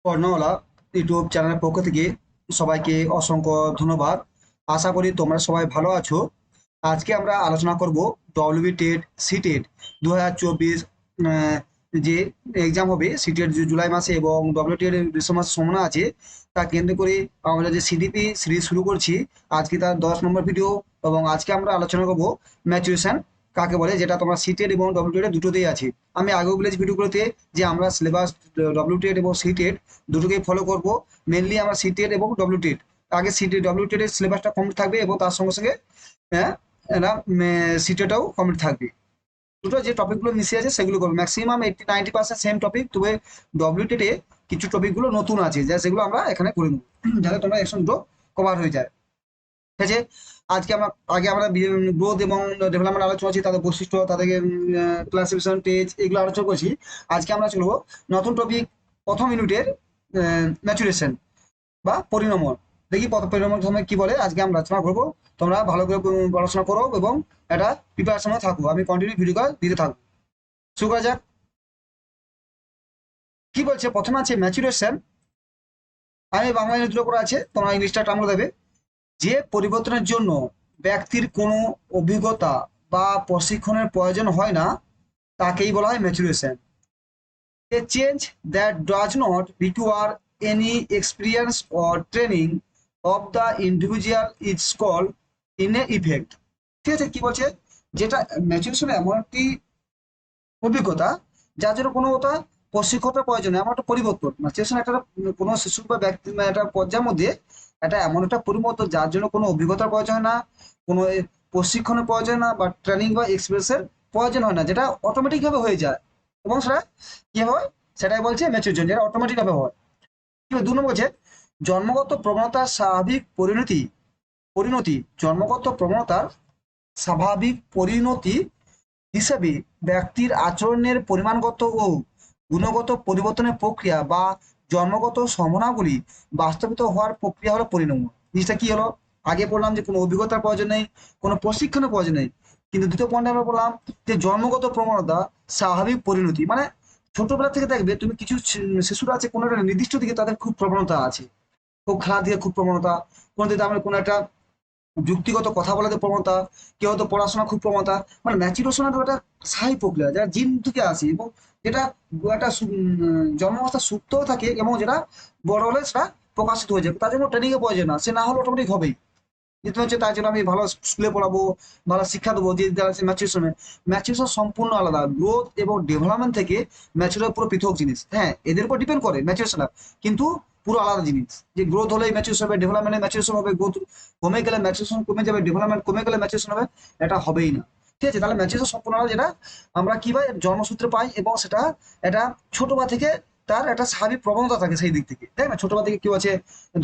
কর্ণওয়ালা YouTube চ্যানেলের পক্ষ থেকে সবাইকে অসংখ্য ধন্যবাদ। আশা করি তোমরা সবাই ভালো আছো। আজকে আমরা আলোচনা করব ডব্লিউবি টেট সিটেট 2024 যে এক্সাম হবে সিটেট জুলাই মাসে এবং ডব্লিউটেট ডিসেম্বর মাসে সম্ভাবনা আছে। তা কেন্দ্র করে আমরা যে সিডিপি সিরিজ শুরু করছি, আজকে তার 10 নম্বর ভিডিও। এবং আজকে আমরা আলোচনা করব ম্যাচুরেশন কাকে বলে, যেটা তোমার সিটেট এবং ডব্লিউটেট দুটোতেই আছে। আমি আগেও বলেছি ভিডিওগুলোতে যে আমরা সিলেবাস ডব্লিউটেট এবং সিটেট দুটোকেই ফলো করব। মেনলি আমরা সিটেট এবং ডব্লিউটেট, আগে সিটেট ডব্লিউটেট এর সিলেবাসটা কমপ্লিট থাকবে এবং তার সঙ্গে সঙ্গে হ্যাঁ এটা সিটেটাও কমপ্লিট থাকবে। দুটো যে টপিকগুলো মিশে আছে সেগুলো করবো, ম্যাক্সিমাম 80-90% সেম টপিক, তবে ডব্লিউটেট এ কিছু টপিকগুলো নতুন আছে যা সেগুলো আমরা এখানে করে নেবো, যাতে তোমরা একসঙ্গে দুটো কভার হয়ে যায়। ঠিক আছে, আজকে আমরা গ্রোথ এবং ডেভেলপমেন্ট আলোচনা করছি, তাদের বৈশিষ্ট্য, তাদের ক্লাসিফিকেশন টেজ, এগুলো আলোচনা করছি। আজকে আমরা চলবো নতুন টপিক, প্রথম ইউনিটের ম্যাচুরেশন বা পরিণমন। দেখি পরিণমন সময় কি বলে আজকে আমরা আলোচনা করবো। তোমরা ভালো করে পড়াশোনা করো এবং একটা প্রিপারেশনে থাকো, আমি কন্টিনিউ ভিডিও দিতে থাকবো। শুরু করা যাক। কি বলছে প্রথমে আছে ম্যাচুরেশন। আমি বাংলা দুটো করে আছে, তোমরা ইংলিশটা টার্ম দেবে। যে পরিবর্তনের জন্য ব্যক্তির কোনো অভিজ্ঞতা বা প্রশিক্ষণের প্রয়োজন হয় না, তাকেই বলা হয় maturation. A change that does not require any experience or training of the individual is call in a effect. ঠিক আছে, কি বলছে, যেটা ম্যাচুরেশন এমন একটি অভিজ্ঞতা যার জন্য কোনো ওটা প্রশিক্ষণের প্রয়োজন নেই, এমন একটা পরিবর্তন। ম্যাচুরেশন একটা কোনো শিশু বা ব্যক্তি একটা পর্যায়ের মধ্যে এটা এমন একটা পরিবর্তন যার জন্য কোনো অভিজ্ঞতার প্রয়োজন হয় না, কোনো প্রশিক্ষণের প্রয়োজন হয় না, বা ট্রেনিং বা এক্সপিরিয়েন্সের প্রয়োজন হয় না, যেটা অটোমেটিক ভাবে হয়ে যায়। এবং সেটা কি হয়, সেটাই বলছে ম্যাচুরেশন, যেটা অটোমেটিক ভাবে হয়। এবার 2 নম্বর বলছে জন্মগত প্রবণতার স্বাভাবিক পরিণতি পরিণতি জন্মগত প্রবণতার স্বাভাবিক পরিণতি হিসেবে ব্যক্তির আচরণের পরিমাণগত ও গুণগত পরিবর্তনের প্রক্রিয়া বা জন্মগত সম্ভাবনাগুলি বাস্তবিত হওয়ার প্রক্রিয়া হলো পরিণাম। জিনিসটা কি হলো, আগে বললাম যে কোনো অভিজ্ঞতার প্রয়োজন নেই, কোনো প্রশিক্ষণের প্রয়োজন নেই, কিন্তু দ্বিতীয় পয়েন্টে আমরা বললাম যে জন্মগত প্রবণতা স্বাভাবিক পরিণতি, মানে ছোটবেলা থেকে দেখবে তুমি কিছু শিশুরা আছে কোনো একটা নির্দিষ্ট দিকে তাদের খুব প্রবণতা আছে, খুব খেলার দিকে খুব প্রবণতা, কোনো দিকে আমরা কোনো একটা যুক্তিগত কথা বলাতে প্রবণতা, কেউ হয়তো পড়াশোনা খুব প্রবণতা। মানে ম্যাচুরেশন একটা স্থায়ী প্রক্রিয়া যারা জিন থেকে আসে, এবং যেটা একটা জন্মাবস্থা সুপ্তও থাকে এবং যেটা বড় হলে সেটা প্রকাশিত হয়ে যাবে, তার জন্য ট্রেনিং এর প্রয়োজন না, সে না হলে অটোমেটিক হবেই। যেটা হচ্ছে তার জন্য আমি ভালো স্কুলে পড়াবো, ভালো শিক্ষা দেবো, যে ম্যাচুরেশন। ম্যাচুরেশন সম্পূর্ণ আলাদা, গ্রোথ এবং ডেভেলপমেন্ট থেকে ম্যাচুরেশন পুরো পৃথক জিনিস। হ্যাঁ, এদের উপর ডিপেন্ড করে ম্যাচুরেশন, কিন্তু পুরো আলাদা জিনিস। যে গ্রোথ হলেই ম্যাচুরেশন হবে, ডেভেলপমেন্টে ম্যাচুরেশন হবে, গ্রোথ কমে গেলে ম্যাচুরেশন কমে যাবে, ডেভেলপমেন্ট কমে গেলে ম্যাচুরেশন হবে, এটা হবেই না। ঠিক আছে, তাহলে ম্যাচুরেশন সম্পূর্ণ আলাদা, যেটা আমরা কি পাই জন্মসূত্রে পাই, এবং সেটা এটা ছোটবেলা থেকে তার একটা স্বাভাবিক প্রবণতা থাকে সেই দিক থেকে, তাই না? ছোটবেলা থেকে কেউ আছে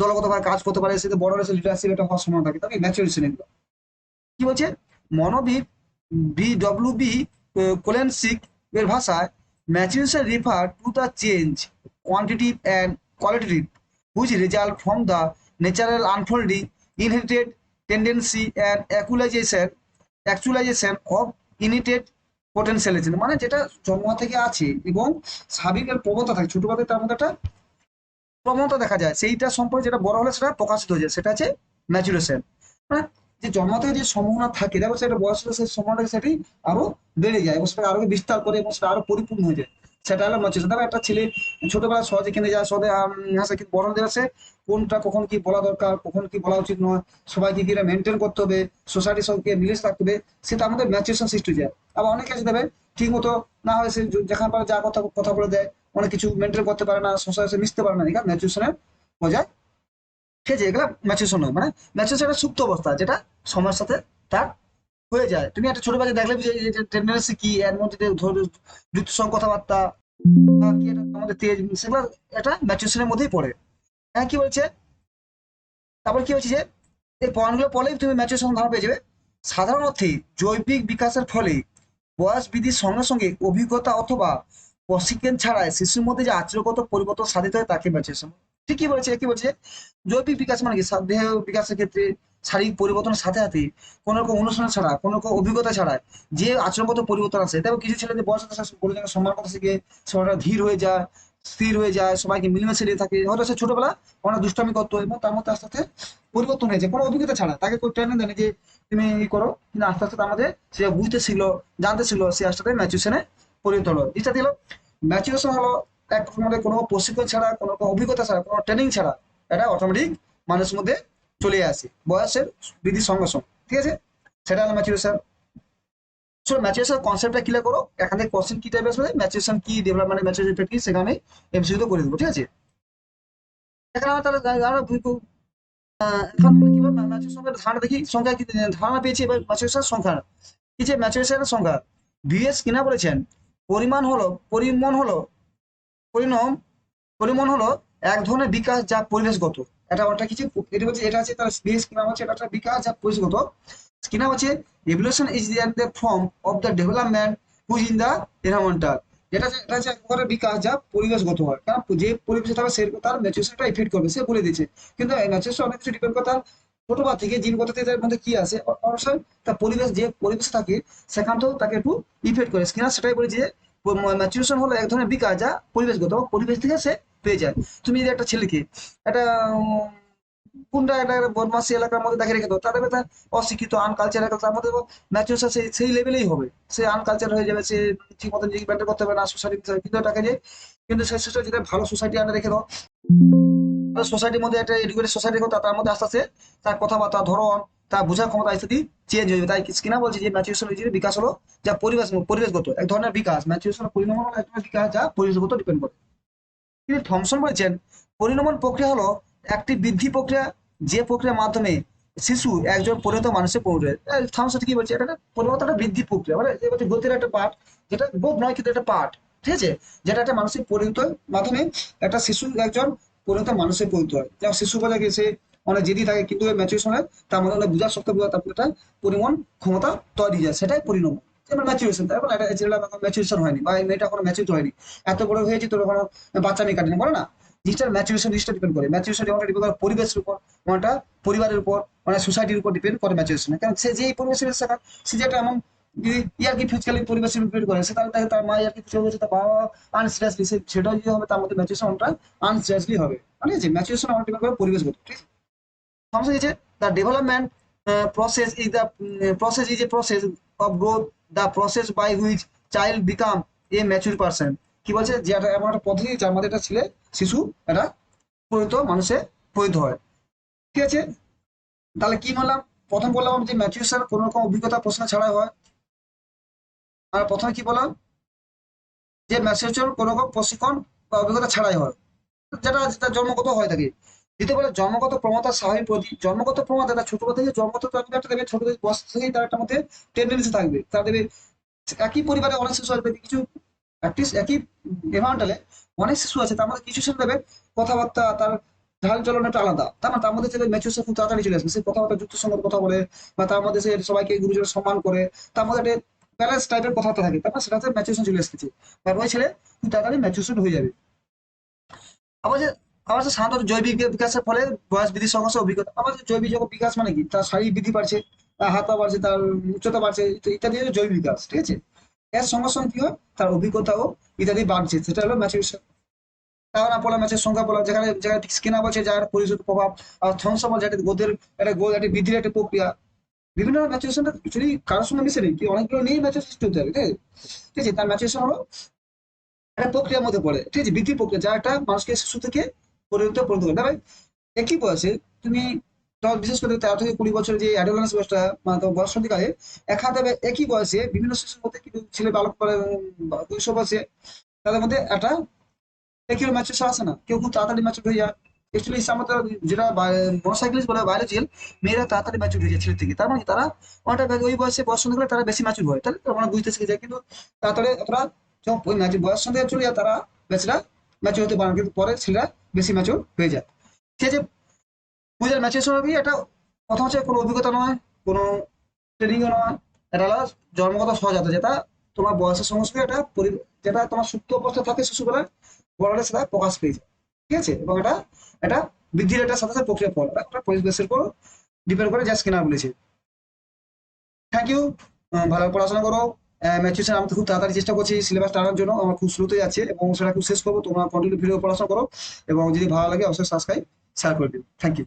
দলগত ভাবে কাজ করতে পারে, সেটা বড় হলে লিডারশিপ এটা হওয়ার সম্ভাবনা থাকে, তবে ম্যাচুরেশন এগুলো। কি বলছে মনোবিদ BWB কোলেনসিক এর ভাষায় maturation refer to the change quantitative and qualitative which result from the natural unfolding inherited tendency and actualization of innate potentiality, মানে যেটা জন্ম থেকে আছে এবং স্বাভাবিক এর প্রবণতা থাকে ছোটবেলা থেকে, তার মধ্যে একটা প্রবণতা দেখা যায়, সেইটা সম্পর্কে যেটা বড় হলে সেটা প্রকাশিত হয়ে যায়, সেটা হচ্ছে ম্যাচুরেশন। মানে যে জন্ম থেকে যে সম্ভাবনা থাকে, দেখো সেটা বয়স হলে সেই সম্ভাবনাটা সেটি আরো বেড়ে যায় এবং সেটা আরো বিস্তার করে এবং সেটা আরো পরিপূর্ণ হয়ে যায়, সেটা হলো ম্যাচুরেশন। দেখো একটা ছেলে ছোটবেলা সহজে কিনে যায়, সহজে হাসে, কিন্তু বড় হয়ে আসে কোনটা কখন কি বলা দরকার, কখন কি বলা উচিত নয়, সবাইকে কি মেনটেন করতে হবে, সোসাইটির সঙ্গে মিলিয়ে থাকতে হবে, সেটা আমাদের ম্যাচুরেশন সৃষ্টি হয়ে যায়। আবার অনেকে আছে দেবে ঠিক মতো না হয়, সে যেখানে পারে যা কথা কথা বলে দেয়, অনেক কিছু মেনটেন করতে পারে না, সোসাইটির মিশতে পারে না, এখানে ম্যাচুরেশনের মজায়। ঠিক আছে, এগুলো ম্যাচুরেশন নয়, মানে ম্যাচুরেশন একটা সুপ্ত অবস্থা যেটা সময়ের সাথে তার হয়ে যায়। তুমি একটা ছোট বাচ্চা দেখলে বুঝে যে টেন্ডেন্সি কি, এর মধ্যে যে যুক্ত সঙ্গ কথাবার্তা কি, এটা আমাদের তেজ, সেগুলো এটা ম্যাচুরেশনের মধ্যেই পড়ে। হ্যাঁ, কি বলছে, তারপর কি হচ্ছে যে এই পয়েন্টগুলো পড়লেই তুমি ম্যাচুরেশন ধারণা পেয়ে যাবে। সাধারণ অর্থে জৈবিক বিকাশের ফলে বয়স বৃদ্ধির সঙ্গে সঙ্গে অভিজ্ঞতা অথবা প্রশিক্ষণ ছাড়াই শিশুর মধ্যে যে আচরণগত পরিবর্তন সাধিত হয় তাকে ম্যাচুরেশন। ঠিকই বলেছে, কি বলছে, জৈবিক বিকাশ মানে কি, দেহ বিকাশের ক্ষেত্রে শারীরিক পরিবর্তনের সাথে সাথে কোনো রকম অনুশীলন ছাড়া, কোনো রকম অভিজ্ঞতা ছাড়া যে আচরণগত পরিবর্তন আছে। দেখো কিছু ছেলেদের বয়স সাথে সাথে বড়জনের সম্মান করতে শিখে, সেটা ধীর হয়ে যায়, স্থির হয়ে যায়, সবাইকে মিলেমিশে নিয়ে থাকে। হয়তো সে ছোটবেলা অনেক দুষ্টামি করতো এবং তার মধ্যে আস্তে আস্তে পরিবর্তন হয়েছে, কোনো অভিজ্ঞতা ছাড়া, তাকে কোনো ট্রেনিং দেয়নি যে তুমি ই করো, কিন্তু আস্তে আস্তে তার মধ্যে সে বুঝতে শিখলো, জানতে শিখলো, সে আস্তে আস্তে ম্যাচুরেশনে পরিণত হলো। যেটা দিল ম্যাচুরেশন হলো এক রকমের কোনো প্রশিক্ষণ ছাড়া, কোনো রকম অভিজ্ঞতা ছাড়া, কোনো ট্রেনিং ছাড়া এটা অটোমেটিক মানুষের মধ্যে চলে আসে বয়সের বৃদ্ধির সঙ্গে সঙ্গে, ঠিক আছে? সেটা হলো ম্যাচুরেশন। সো ম্যাচুরেশন কনসেপ্টটা ক্লিয়ার করো, এখান থেকে কোশ্চেন কি টাইপের আসবে, ম্যাচুরেশন কি, ডেভেলপমেন্ট ম্যাচুরেশন কি, সেখানে এমসিকিউ করে দেবো, ঠিক আছে? এখানে আমরা তাহলে আরো এখন কি বলবো, ম্যাচুরেশন ধারণা দেখি, সংখ্যা কি ধারণা পেয়েছি এবার ম্যাচুরেশন সংখ্যা কি, যে ম্যাচুরেশনের সংখ্যা ভিএস কিনা বলেছেন পরিমাণ হলো, পরিণাম, পরিমাণ হলো এক ধরনের বিকাশ যা পরিবেশগত। এটা ওটা কিছু, এটা বলছে, এটা আছে তার ভিএস কিনা হচ্ছে এটা একটা বিকাশ যা পরিবেশগত। কিনা হচ্ছে evolution is the form of the development which in the environmental. এটা হচ্ছে এক প্রকারের বিকাশ যা পরিবেশগত হয়, কারণ যে পরিবেশে থাকবে সে তার ম্যাচুরেশনটা ইফেক্ট করবে, সে বলে দিচ্ছে। কিন্তু এই ম্যাচুরেশন অনেক কিছু ডিপেন্ড করে তার ছোটবেলা থেকে জিনগত এর মধ্যে কি আছে, অবশ্যই তার পরিবেশ, যে পরিবেশে থাকে সেখান থেকেও তাকে একটু ইফেক্ট করে। স্কিনার সেটাই বলেছে যে ম্যাচুরেশন হলো এক ধরনের বিকাশ যা পরিবেশগত, পরিবেশ থেকে সে পেয়ে যায়। তুমি যদি একটা ছেলেকে একটা কোনটা একটা বদমাসি এলাকার মধ্যে দেখে রেখে দাও, তাদের কথা অশিক্ষিত আনকালচার, তার মধ্যে ম্যাচুরেশন সেই সেই লেভেলেই হবে, সে আনকালচার হয়ে যাবে, সে ঠিক মতন জিনিস ব্যান্ডেল করতে পারবে না সোসাইটি। কিন্তু এটাকে যে, কিন্তু সেই সোসাইটি যেটা ভালো সোসাইটি আনে রেখে দাও, সোসাইটির মধ্যে একটা এডুকেটেড সোসাইটির কথা, তার মধ্যে আস্তে আস্তে তার কথাবার্তা ধরন, তার বোঝার ক্ষমতা ইত্যাদি চেঞ্জ হয়ে যাবে। তাই কিনা বলছি যে ম্যাচুরেশন বিকাশ হলো যা পরিবেশগত এক ধরনের বিকাশ, ম্যাচুরেশন পরিণাম হলো এক ধরনের বিকাশ যা পরিবেশগত ডিপেন্ড করে। তিনি থমসন বলেছেন পরিণমন প্রক্রিয়া হলো একটি বৃদ্ধি প্রক্রিয়া, যে প্রক্রিয়ার মাধ্যমে শিশু একজন পরিণত মানুষে পৌঁছে। থমসন কি বলছে, এটা পরিণত একটা বৃদ্ধি প্রক্রিয়া, মানে এ বলছে গতির একটা পার্ট, যেটা বোধ নয় কিন্তু একটা পার্ট, ঠিক আছে? যেটা একটা মানুষের পরিণত মাধ্যমে একটা শিশু একজন পরিণত মানুষে পরিণত হয়। যেমন শিশু বলে গেছে অনেক জেদি থাকে, কিন্তু ম্যাচুরেশন হয় তার মধ্যে অনেক বোঝার শক্তি, বোঝা তারপরে একটা পরিমাণ ক্ষমতা তৈরি যায়, সেটাই পরিণাম। যেমন ম্যাচুরেশন, তারপর এটা ছেলেটা এখন ম্যাচুরেশন হয়নি বা এই মেয়েটা এখনো ম্যাচুর হয়নি, এত বড় হয়েছে তোর এখনো বাচ্চা মেয়ে কাটেনি, বলে না? জিনিসটার ম্যাচুরেশন জিনিসটা ডিপেন্ড করে, ম্যাচুরেশন যেমনটা ডিপেন্ড করে পরিবেশের উপর, কোনটা পরিবারের উপর, মানে সোসাইটির উপর ডিপেন্ড করে ম্যাচুরেশন। কারণ সে যেই পরিবেশের শেখা, সে যেটা এমন ইয়ার্কি ফিজিক্যালি পরিবেশের ডিপেন্ড করে, সে তাহলে তাকে তার মা ইয়ার্কি হচ্ছে, তার বাবা আনসিরিয়াসলি, সেটাও যদি হবে তার মধ্যে ম্যাচুরেশনটা আনসিরিয়াসলি হবে, মানে যে ম্যাচুরেশন আমার ডিপেন্ড করে পরিবেশগত, ঠিক আছে? সমস্যা হচ্ছে the development process is a process of growth, the process by which child become a mature person। কি বলছে যে এটা এমন একটা পদ্ধতি যার মধ্যে একটা ছেলে, শিশু এটা পরিণত মানুষে পরিণত হয়, ঠিক আছে? তাহলে কি বললাম, প্রথম বললাম যে ম্যাচুরেশন কোনো রকম অভিজ্ঞতা প্রশ্ন ছাড়াই হয়। আর প্রথমে কি বললাম যে ম্যাচুরেশন কোনো রকম প্রশিক্ষণ বা অভিজ্ঞতা ছাড়াই হয়, যেটা যেটা জন্মগত হয়ে থাকে। দ্বিতীয় বলে জন্মগত প্রবণতা স্বাভাবিক জন্মগত প্রবণতা, তার ছোটবেলা থেকে জন্মগত একটা দেবে, ছোট থেকে বয়স থেকেই তার একটা মধ্যে টেন্ডেন্সি থাকবে, তার দেবে একই পরিবারে অনেক শিশু আসবে, কিছু একই এনভায়রনমেন্টালে অনেক শিশু আছে, তার মধ্যে কিছু শিশু দেবে কথাবার্তা, তার ঢাল চলন একটা আলাদা, তার মানে তার মধ্যে সে ম্যাচুরেশন খুব তাড়াতাড়ি চলে আসবে, সে কথাবার্তা যুক্তিসঙ্গত কথা বলে, বা তার মধ্যে সে সবাইকে গুরুজনের সম্মান করে, তার মধ্যে একটা ব্যালেন্স টাইপের কথাবার্তা থাকে, তারপর সেটাতে ম্যাচুরেশন চলে এসেছে, তারপর ওই ছেলে খুব তাড়াতাড়ি ম্যাচুরেশন হয়ে যাবে। আবার যে আবার যে সাধারণত জৈবিক বিকাশের ফলে বয়স বৃদ্ধির সঙ্গে সঙ্গে অভিজ্ঞতা, আবার যে জৈবিক যখন বিকাশ মানে কি, তার শারীরিক বৃদ্ধি বাড়ছে, তার হাত পা বাড়ছে, তার উচ্চতা বাড়ছে, ইত্যাদি হচ্ছে জৈবিক বিকাশ, ঠিক আছে? এর সঙ্গে সঙ্গে কি হয়, তার অভিজ্ঞতাও ইত্যাদি বাড়ছে, সেটা হলো ম্যাচুরেশন। তারপর পড়া ম্যাচের সংখ্যা বলা, যেখানে যেখানে স্কিনা বলছে যার পরিচিত প্রভাব, আর থমসন বলছে একটা গোদের একটা গোল একটা বৃদ্ধির একটা প্রক্রিয়া। বিভিন্ন ম্যাচুরেশনটা অ্যাকচুয়ালি কারোর সঙ্গে মিশে নেই, কি অনেকগুলো নিয়ে ম্যাচুরেশন সৃষ্টি হতে হবে, ঠিক আছে? ঠিক আছে, তার ম্যাচুরেশন হলো একটা প্রক্রিয়ার মধ্যে পড়ে, ঠিক আছে, বৃদ্ধি প্রক্রিয়া, যা একটা মানুষকে শিশু থেকে পরিণত করে তবে একই বয়সে তুমি ধর বিশেষ করে 13 থেকে 20 বছর যে অ্যাডোলেন্স বয়সটা, মানে তোমার বয়সন্ধিকালে একাধারে একই বয়সে বিভিন্ন শিশুর মধ্যে কিন্তু ছেলে বালক করে কৈশোর বয়সে, তাদের মধ্যে একটা একই ম্যাচুরেশন আসে না, কেউ খুব তাড়াতাড়ি ম্যাচুর হয়ে যায়। অ্যাকচুয়ালি আমাদের যেটা মনোসাইক্লিস্ট বলে বায়োলজিক্যাল, মেয়েরা তাড়াতাড়ি ম্যাচুর হয়ে যায় ছেলের থেকে, তার মানে কি তারা অনেকটা ওই বয়সে বয়সন্ধিকালে তারা বেশি ম্যাচুর হয়, তাহলে তারা বুঝতে শিখে যায়। কিন্তু তাড়াতাড়ি অতটা যখন ওই ম্যাচুর বয়সন্ধিকালে চলে যায় তারা বেশিটা ম্যাচুর হতে পারে না, কিন্তু পরে ছেলেরা বেশি ম্যাচুর হয়ে যায়, ঠিক আছে? বুঝলেন ম্যাচুরেশন হবে এটা প্রথম হচ্ছে কোনো অভিজ্ঞতা নয়, কোনো ট্রেনিংও নয়, এটা হলো জন্মগত সহজাত, যেটা তোমার বয়সের সঙ্গে সঙ্গে এটা যেটা তোমার সুপ্ত অবস্থায় থাকে শিশুবেলায়, বড় হলে সেটা প্রকাশ পেয়ে যায়, ঠিক আছে? এবং এটা এটা বৃদ্ধির একটা সাথে সাথে প্রক্রিয়া ফল, এটা পরিবেশের উপর ডিপেন্ড করে, যা স্কিনার বলেছে। থ্যাংক ইউ, ভালো পড়াশোনা করো, ম্যাচুরেশন আমি তো খুব তাড়াতাড়ি চেষ্টা করছি সিলেবাস টানার জন্য, আমার খুব স্লোতেই আছে এবং সেটা খুব শেষ করবো। তোমরা কন্টিনিউ ভিডিও পড়াশোনা করো এবং যদি ভালো লাগে অবশ্যই সাবস্ক্রাইব শেয়ার করে দিও। Thank you.